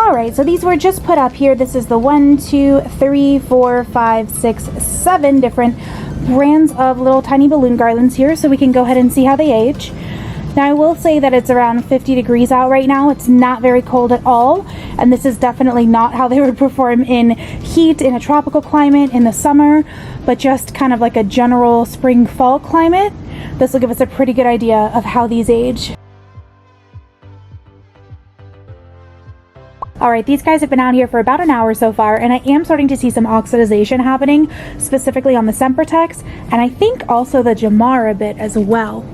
Alright, so these were just put up here. This is the 1, 2, 3, 4, 5, 6, 7 different brands of little tiny balloon garlands here, so we can go ahead and see how they age. Now I will say that it's around 50 degrees out right now. It's not very cold at all, and this is definitely not how they would perform in heat in a tropical climate in the summer, but just kind of like a general spring fall climate. This will give us a pretty good idea of how these age. Alright, these guys have been out here for about an hour so far, and I am starting to see some oxidization happening, specifically on the Sempertex, and I think also the Jamar a bit as well.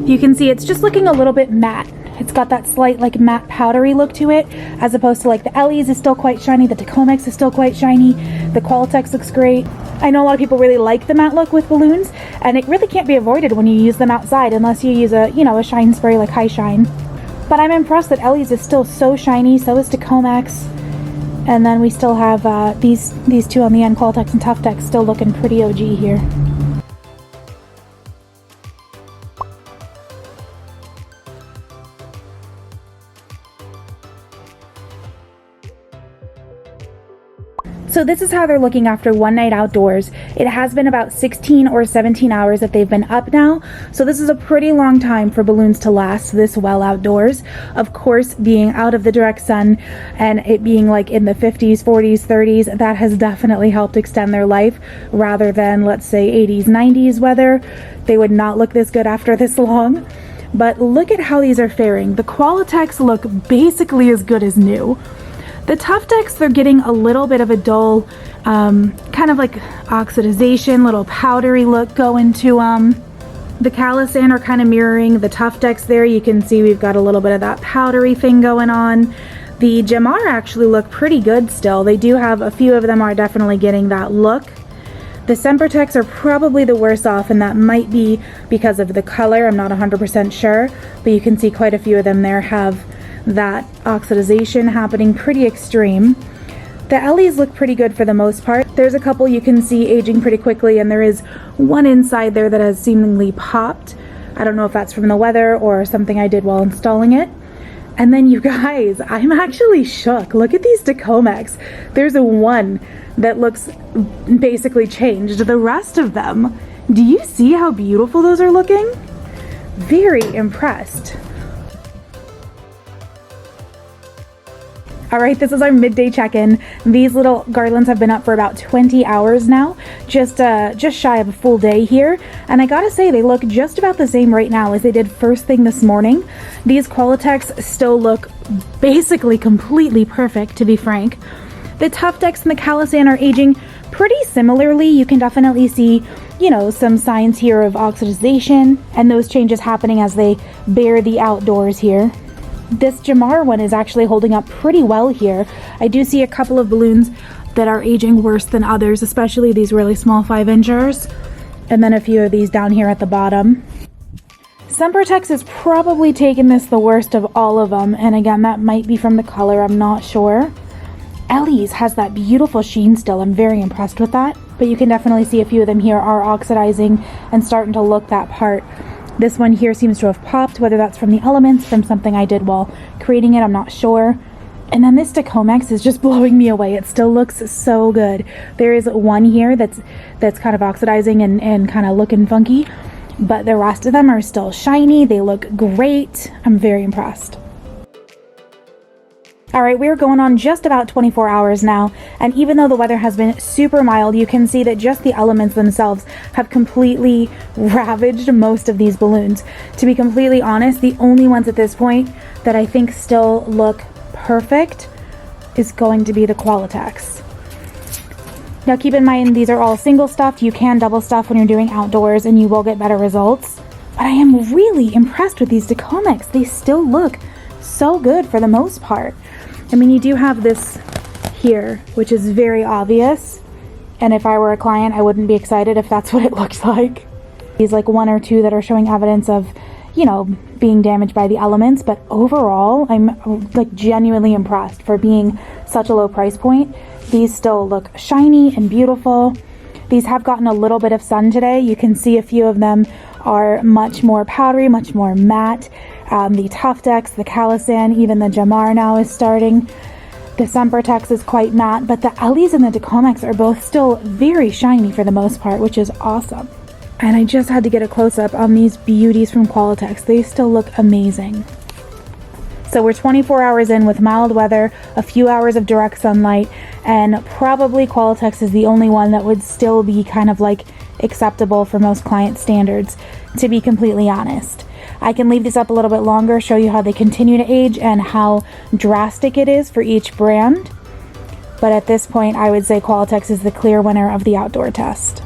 You can see it's just looking a little bit matte. It's got that slight like matte powdery look to it, as opposed to like the Ellie's is still quite shiny, the Tacomex is still quite shiny, the Qualitex looks great. I know a lot of people really like the matte look with balloons, and it really can't be avoided when you use them outside unless you use a, you know, a shine spray like High Shine. But I'm impressed that Ellie's is still so shiny, so is Tacomex. And then we still have these two on the end, Qualitex and Tuftex, still looking pretty OG here. So this is how they're looking after one night outdoors. It has been about 16 or 17 hours that they've been up now. So this is a pretty long time for balloons to last this well outdoors. Of course, being out of the direct sun and it being like in the 50s, 40s, 30s, that has definitely helped extend their life rather than, let's say, 80s, 90s weather. They would not look this good after this long. But look at how these are faring. The Qualitex look basically as good as new. The Tuftex, they're getting a little bit of a dull, kind of like oxidization, little powdery look going to them. The Calisan are kind of mirroring the Tuftex there. You can see we've got a little bit of that powdery thing going on. The Jamar actually look pretty good still. They do have, a few of them are definitely getting that look. The Sempertex are probably the worst off, and that might be because of the color. I'm not 100% sure, but you can see quite a few of them there have that oxidization happening pretty extreme. The Ellie's look pretty good for the most part. There's a couple you can see aging pretty quickly, and there is one inside there that has seemingly popped. I don't know if that's from the weather or something I did while installing it. And then you guys, I'm actually shook. Look at these Tacomex. There's a one that looks basically changed. The rest of them, do you see how beautiful those are looking? Very impressed. Alright, this is our midday check-in. These little garlands have been up for about 20 hours now, just shy of a full day here, and I gotta say they look just about the same right now as they did first thing this morning. These Qualitex still look basically completely perfect, to be frank. The Tuftex and the Calisan are aging pretty similarly. You can definitely see, you know, some signs here of oxidization, and those changes happening as they bear the outdoors here. This Jamar one is actually holding up pretty well here. I do see a couple of balloons that are aging worse than others, especially these really small 5-inchers, and then a few of these down here at the bottom. Sempertex is probably taking this the worst of all of them, and again, that might be from the color, I'm not sure. Ellie's has that beautiful sheen still. I'm very impressed with that, but you can definitely see a few of them here are oxidizing and starting to look that part. This one here seems to have popped, whether that's from the elements, from something I did while creating it, I'm not sure. And then this Tacomex is just blowing me away. It still looks so good. There is one here that's kind of oxidizing and kind of looking funky, but the rest of them are still shiny. They look great. I'm very impressed. Alright, we're going on just about 24 hours now, and even though the weather has been super mild, you can see that just the elements themselves have completely ravaged most of these balloons. To be completely honest, the only ones at this point that I think still look perfect is going to be the Qualitex. Now keep in mind, these are all single stuffed. You can double stuff when you're doing outdoors and you will get better results. But I am really impressed with these Tacomex. They still look so good for the most part. I mean, you do have this here, which is very obvious, and if I were a client, I wouldn't be excited if that's what it looks like. These like one or two that are showing evidence of, you know, being damaged by the elements, but overall, I'm like genuinely impressed for being such a low price point. These still look shiny and beautiful. These have gotten a little bit of sun today. You can see a few of them are much more powdery, much more matte, The Tuftex, the Calisan, even the Jamar now is starting. The Sempertex is quite matte, but the Ellies and the Decomex are both still very shiny for the most part, which is awesome. And I just had to get a close-up on these beauties from Qualitex. They still look amazing. So we're 24 hours in with mild weather, a few hours of direct sunlight, and probably Qualitex is the only one that would still be kind of like acceptable for most client standards, to be completely honest. I can leave these up a little bit longer, show you how they continue to age and how drastic it is for each brand. But at this point, I would say Qualitex is the clear winner of the outdoor test.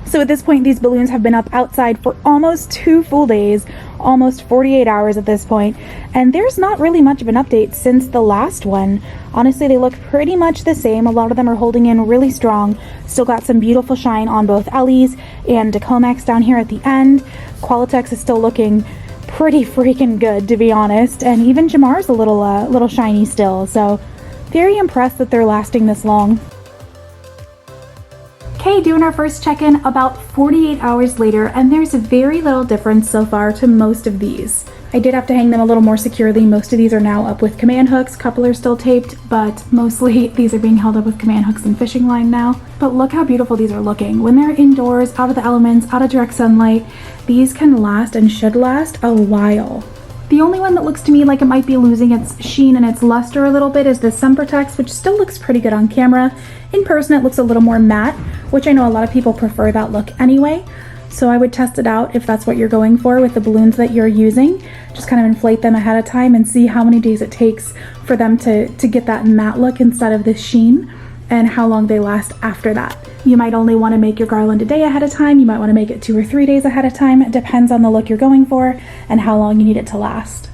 So at this point, these balloons have been up outside for almost 2 full days, almost 48 hours at this point, and there's not really much of an update since the last one. Honestly, they look pretty much the same. A lot of them are holding in really strong. Still got some beautiful shine on both Ellies and Decomex down here at the end. Qualitex is still looking pretty freaking good, to be honest, and even Jamar's a little shiny still, so very impressed that they're lasting this long. Okay, doing our first check-in about 48 hours later, and there's very little difference so far to most of these. I did have to hang them a little more securely. Most of these are now up with command hooks. A couple are still taped, but mostly these are being held up with command hooks and fishing line now. But look how beautiful these are looking. When they're indoors, out of the elements, out of direct sunlight, these can last and should last a while. The only one that looks to me like it might be losing its sheen and its luster a little bit is the Sempertex, which still looks pretty good on camera. In person, it looks a little more matte, which I know a lot of people prefer that look anyway. So I would test it out if that's what you're going for with the balloons that you're using. Just kind of inflate them ahead of time and see how many days it takes for them to get that matte look instead of the sheen, and how long they last after that. You might only want to make your garland a day ahead of time. You might want to make it 2 or 3 days ahead of time. It depends on the look you're going for and how long you need it to last.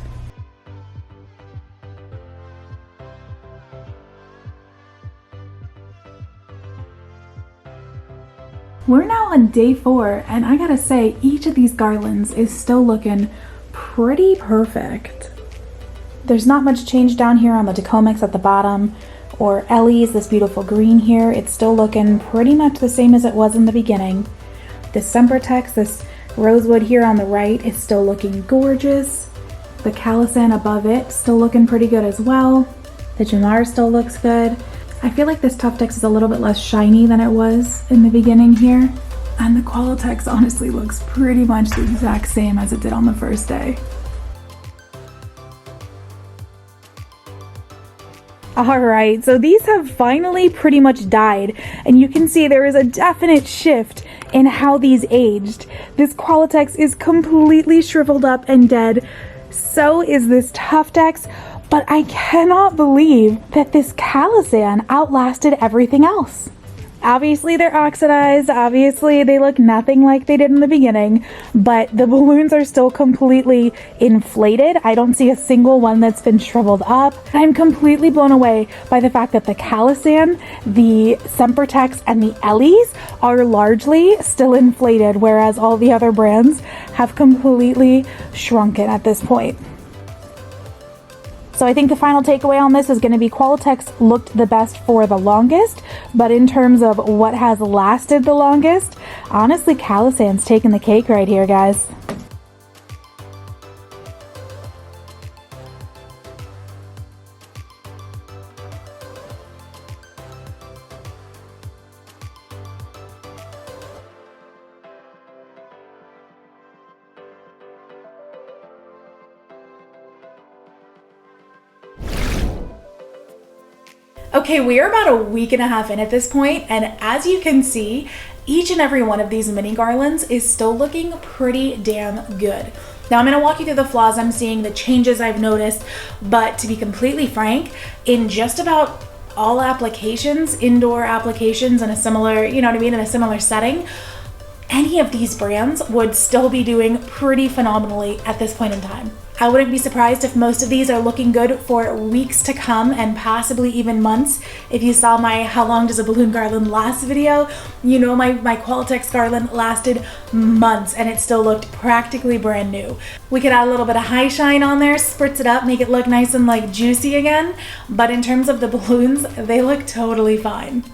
We're now on day 4, and I gotta say, each of these garlands is still looking pretty perfect. There's not much change down here on the Decomex at the bottom, or Ellie's, this beautiful green here. It's still looking pretty much the same as it was in the beginning. The Sempertex, this rosewood here on the right, is still looking gorgeous. The Calisan above it, still looking pretty good as well. The Jamar still looks good. I feel like this Tuftex is a little bit less shiny than it was in the beginning here. And the Qualitex honestly looks pretty much the exact same as it did on the first day. Alright, so these have finally pretty much died, and you can see there is a definite shift in how these aged. This Qualitex is completely shriveled up and dead. So is this Tuftex, but I cannot believe that this Calisan outlasted everything else. Obviously they're oxidized, obviously they look nothing like they did in the beginning, but the balloons are still completely inflated. I don't see a single one that's been shriveled up. I'm completely blown away by the fact that the Calisan, the Sempertex, and the Ellies are largely still inflated, whereas all the other brands have completely shrunken at this point. So I think the final takeaway on this is going to be Qualitex looked the best for the longest, but in terms of what has lasted the longest, honestly, Calisan's taking the cake right here, guys. Okay, we are about a week and a half in at this point, and as you can see, each and every one of these mini garlands is still looking pretty damn good. Now I'm going to walk you through the flaws I'm seeing, the changes I've noticed, but to be completely frank, in just about all applications, indoor applications in a similar, you know what I mean, in a similar setting, any of these brands would still be doing pretty phenomenally at this point in time. I wouldn't be surprised if most of these are looking good for weeks to come and possibly even months. If you saw my how long does a balloon garland last video, you know my Qualitex garland lasted months and it still looked practically brand new. We could add a little bit of high shine on there, spritz it up, make it look nice and like juicy again, but in terms of the balloons, they look totally fine.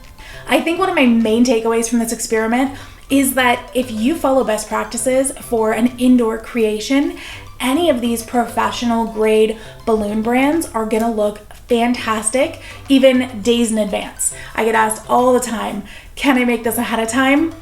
I think one of my main takeaways from this experiment is that if you follow best practices for an indoor creation, any of these professional grade balloon brands are gonna look fantastic, even days in advance. I get asked all the time, can I make this ahead of time?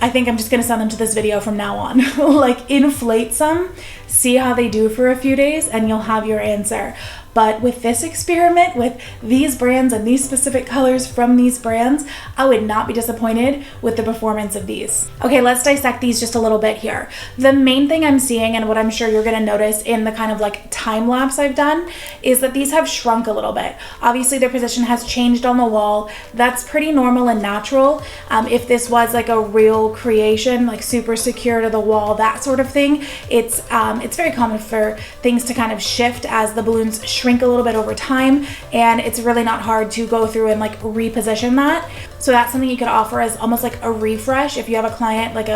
I think I'm just gonna send them to this video from now on. Like, inflate some, see how they do for a few days, and you'll have your answer. But with this experiment, with these brands and these specific colors from these brands, I would not be disappointed with the performance of these. Okay, let's dissect these just a little bit here. The main thing I'm seeing, and what I'm sure you're gonna notice in the kind of like time lapse I've done, is that these have shrunk a little bit. Obviously their position has changed on the wall. That's pretty normal and natural. If this was like a real creation, like super secure to the wall, that sort of thing, it's very common for things to kind of shift as the balloons shrink a little bit over time, and it's really not hard to go through and like reposition that. So that's something you could offer as almost like a refresh. If you have a client, like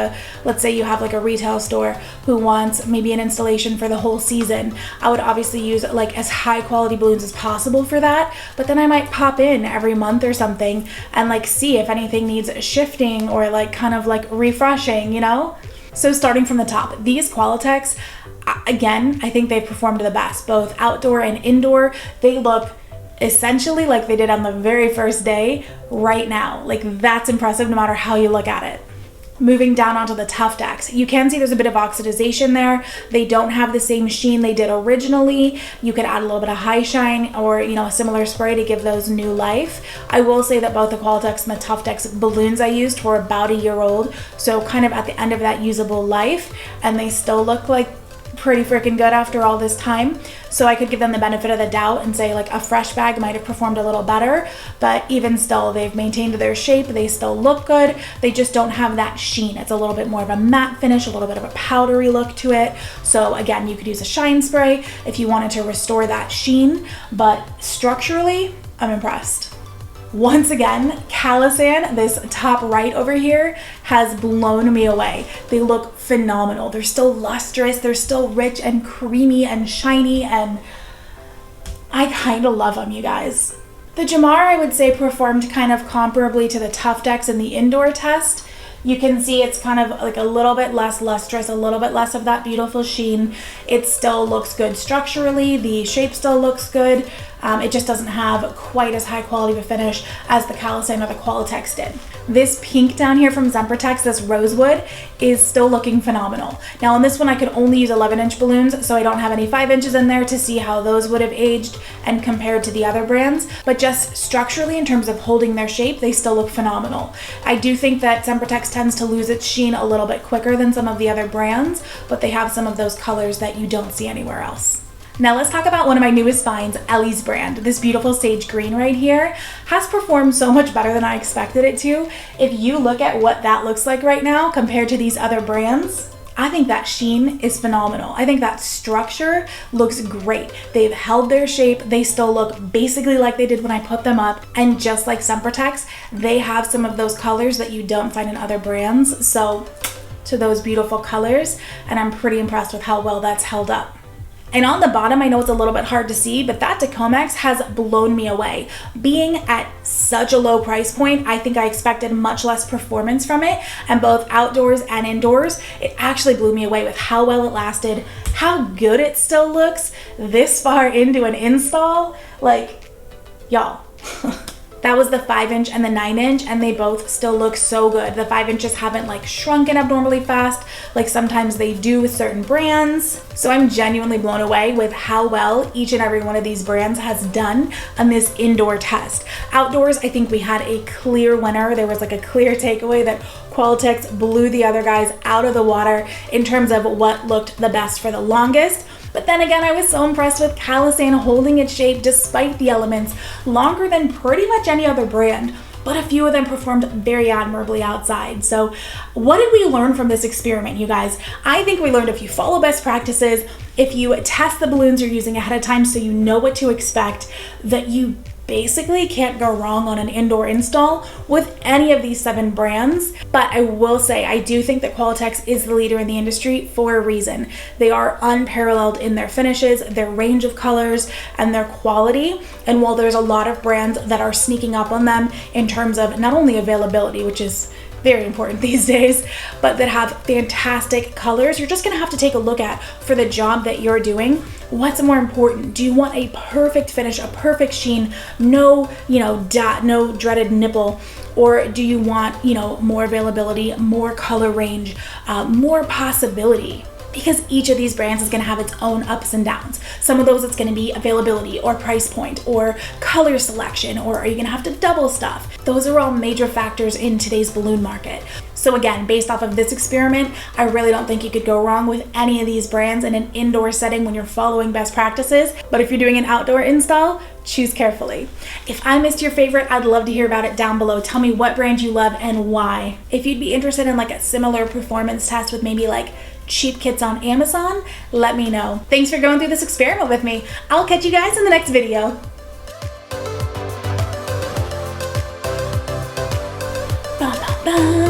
let's say you have like a retail store who wants maybe an installation for the whole season, I would obviously use like as high quality balloons as possible for that, but then I might pop in every month or something and like see if anything needs shifting or like kind of like refreshing, you know? So starting from the top, these Qualitex, again, I think they've performed the best, both outdoor and indoor. They look essentially like they did on the very first day right now. Like, that's impressive no matter how you look at it. Moving down onto the Tuftex, you can see there's a bit of oxidization there. They don't have the same sheen they did originally. You could add a little bit of high shine or, you know, a similar spray to give those new life. I will say that both the Qualitex and the Tuftex balloons I used were about a year old, so kind of at the end of that usable life, and they still look like pretty freaking good after all this time. So I could give them the benefit of the doubt and say like a fresh bag might have performed a little better, but even still, they've maintained their shape. They still look good. They just don't have that sheen. It's a little bit more of a matte finish, a little bit of a powdery look to it. So again, you could use a shine spray if you wanted to restore that sheen, but structurally, I'm impressed. Once again, Calasan, this top right over here, has blown me away. They look phenomenal. They're still lustrous, they're still rich and creamy and shiny, and I kind of love them, you guys. The Jamar, I would say, performed kind of comparably to the Tuftex in the indoor test. You can see it's kind of like a little bit less lustrous, a little bit less of that beautiful sheen. It still looks good structurally. The shape still looks good. It just doesn't have quite as high quality of a finish as the Calasan or the Qualitex did. This pink down here from Sempertex, this rosewood, is still looking phenomenal. Now on this one I could only use 11-inch balloons, so I don't have any 5 inches in there to see how those would have aged and compared to the other brands, but just structurally in terms of holding their shape, they still look phenomenal. I do think that Sempertex tends to lose its sheen a little bit quicker than some of the other brands, but they have some of those colors that you don't see anywhere else. Now let's talk about one of my newest finds, Ellie's brand. This beautiful sage green right here has performed so much better than I expected it to. If you look at what that looks like right now compared to these other brands, I think that sheen is phenomenal. I think that structure looks great. They've held their shape. They still look basically like they did when I put them up. And just like Sempertex, they have some of those colors that you don't find in other brands. So to those beautiful colors, and I'm pretty impressed with how well that's held up. And on the bottom, I know it's a little bit hard to see, but that Tacomex has blown me away. Being at such a low price point, I think I expected much less performance from it, and both outdoors and indoors, it actually blew me away with how well it lasted, how good it still looks this far into an install. Like, y'all. That was the 5-inch and the 9-inch, and they both still look so good. The 5 inches haven't like shrunken abnormally fast like sometimes they do with certain brands. So I'm genuinely blown away with how well each and every one of these brands has done on this indoor test. Outdoors, I think we had a clear winner. There was like a clear takeaway that Qualitex blew the other guys out of the water in terms of what looked the best for the longest. But then again, I was so impressed with Calasan holding its shape despite the elements longer than pretty much any other brand, but a few of them performed very admirably outside. So what did we learn from this experiment, you guys? I think we learned if you follow best practices, if you test the balloons you're using ahead of time so you know what to expect, that you basically can't go wrong on an indoor install with any of these 7 brands. But I will say, I do think that Qualitex is the leader in the industry for a reason. They are unparalleled in their finishes, their range of colors, and their quality. And while there's a lot of brands that are sneaking up on them in terms of not only availability, which is very important these days, but that have fantastic colors. You're just gonna have to take a look at, for the job that you're doing, what's more important. Do you want a perfect finish, a perfect sheen, no, dot, no dreaded nipple? Or do you want, more availability, more color range, more possibility? Because each of these brands is gonna have its own ups and downs. Some of those, it's gonna be availability or price point or color selection, or are you gonna have to double stuff? Those are all major factors in today's balloon market. So again, based off of this experiment, I really don't think you could go wrong with any of these brands in an indoor setting when you're following best practices. But if you're doing an outdoor install, choose carefully. If I missed your favorite, I'd love to hear about it down below. Tell me what brand you love and why. If you'd be interested in like a similar performance test with maybe like cheap kits on Amazon, let me know. Thanks for going through this experiment with me. I'll catch you guys in the next video. Ba, ba, ba.